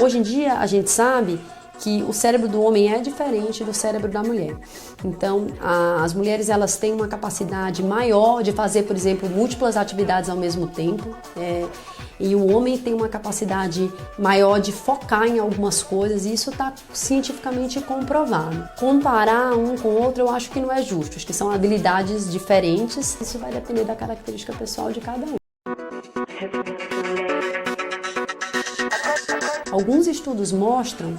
Hoje em dia a gente sabe que o cérebro do homem é diferente do cérebro da mulher. Então, as mulheres elas têm uma capacidade maior de fazer, por exemplo, múltiplas atividades ao mesmo tempo. E o homem tem uma capacidade maior de focar em algumas coisas, e isso está cientificamente comprovado. Comparar um com o outro eu acho que não é justo, acho que são habilidades diferentes, isso vai depender da característica pessoal de cada um. Alguns estudos mostram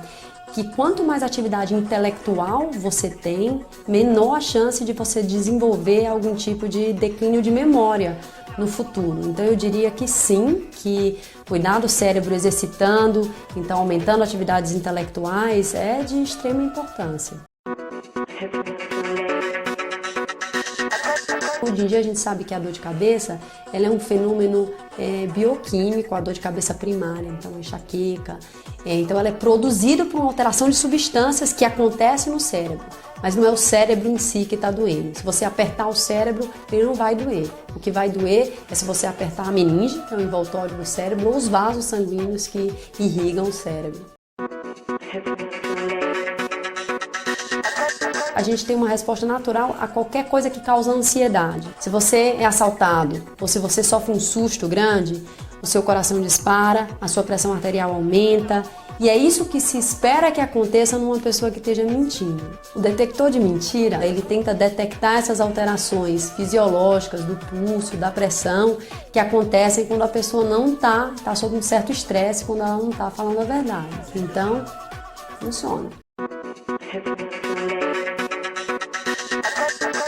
que quanto mais atividade intelectual você tem, menor a chance de você desenvolver algum tipo de declínio de memória no futuro. Então eu diria que sim, que cuidar do cérebro exercitando, então aumentando atividades intelectuais é de extrema importância. Hoje em dia a gente sabe que a dor de cabeça ela é um fenômeno bioquímico, a dor de cabeça primária, então a enxaqueca. Então ela é produzida por uma alteração de substâncias que acontece no cérebro, mas não é o cérebro em si que está doendo. Se você apertar o cérebro, ele não vai doer. O que vai doer é se você apertar a meninge, que é o envoltório do cérebro, ou os vasos sanguíneos que irrigam o cérebro. A gente tem uma resposta natural a qualquer coisa que causa ansiedade. Se você é assaltado ou se você sofre um susto grande, o seu coração dispara, a sua pressão arterial aumenta, e é isso que se espera que aconteça numa pessoa que esteja mentindo. O detector de mentira, ele tenta detectar essas alterações fisiológicas do pulso, da pressão, que acontecem quando a pessoa não está sob um certo estresse, quando ela não está falando a verdade. Então, funciona.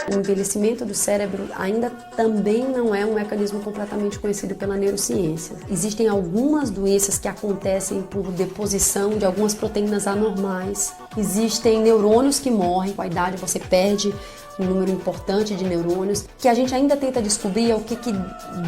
O envelhecimento do cérebro ainda também não é um mecanismo completamente conhecido pela neurociência. Existem algumas doenças que acontecem por deposição de algumas proteínas anormais. Existem neurônios que morrem, com a idade você perde um número importante de neurônios, que a gente ainda tenta descobrir o que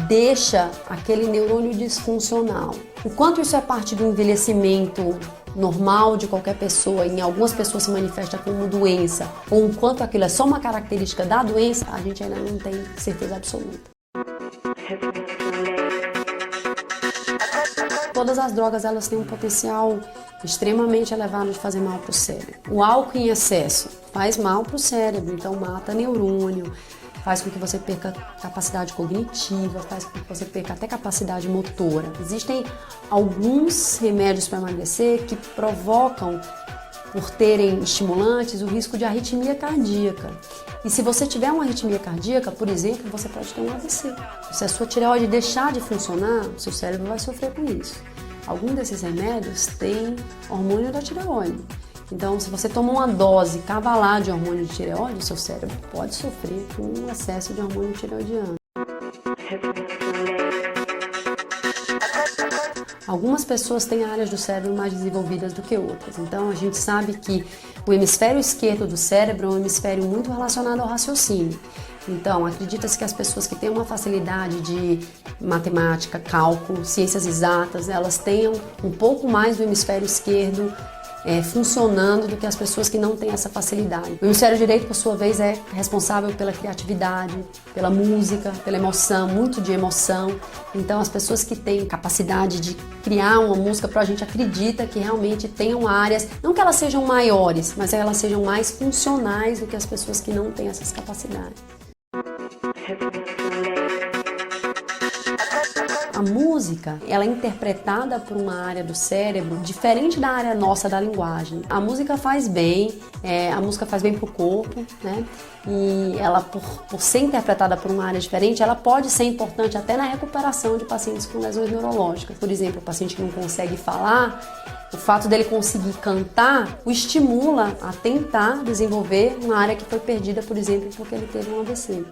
deixa aquele neurônio disfuncional. O quanto isso é parte do envelhecimento normal de qualquer pessoa, em algumas pessoas se manifesta como doença, ou o quanto aquilo é só uma característica da doença, a gente ainda não tem certeza absoluta. Todas as drogas elas têm um potencial extremamente elevado de fazer mal para o cérebro. O álcool em excesso faz mal para o cérebro, então mata neurônio, faz com que você perca capacidade cognitiva, faz com que você perca até capacidade motora. Existem alguns remédios para emagrecer que provocam, por terem estimulantes, o risco de arritmia cardíaca. E se você tiver uma arritmia cardíaca, por exemplo, você pode ter um AVC. Se a sua tireoide deixar de funcionar, o seu cérebro vai sofrer com isso. Alguns desses remédios têm hormônio da tireoide. Então, se você toma uma dose cavalar de hormônio de tireoide, o seu cérebro pode sofrer com um excesso de hormônio tireoidiano. Algumas pessoas têm áreas do cérebro mais desenvolvidas do que outras. Então, a gente sabe que o hemisfério esquerdo do cérebro é um hemisfério muito relacionado ao raciocínio. Então, acredita-se que as pessoas que têm uma facilidade de matemática, cálculo, ciências exatas, elas tenham um pouco mais do hemisfério esquerdo funcionando do que as pessoas que não têm essa facilidade. O hemisfério direito, por sua vez, é responsável pela criatividade, pela música, pela emoção, muito de emoção. Então, as pessoas que têm capacidade de criar uma música, a gente acredita que realmente tenham áreas, não que elas sejam maiores, mas elas sejam mais funcionais do que as pessoas que não têm essas capacidades. A música, ela é interpretada por uma área do cérebro diferente da área nossa da linguagem. A música faz bem, a música faz bem para o corpo, né? E ela, por ser interpretada por uma área diferente, ela pode ser importante até na recuperação de pacientes com lesões neurológicas. Por exemplo, o paciente que não consegue falar, o fato dele conseguir cantar o estimula a tentar desenvolver uma área que foi perdida, por exemplo, porque ele teve um AVC.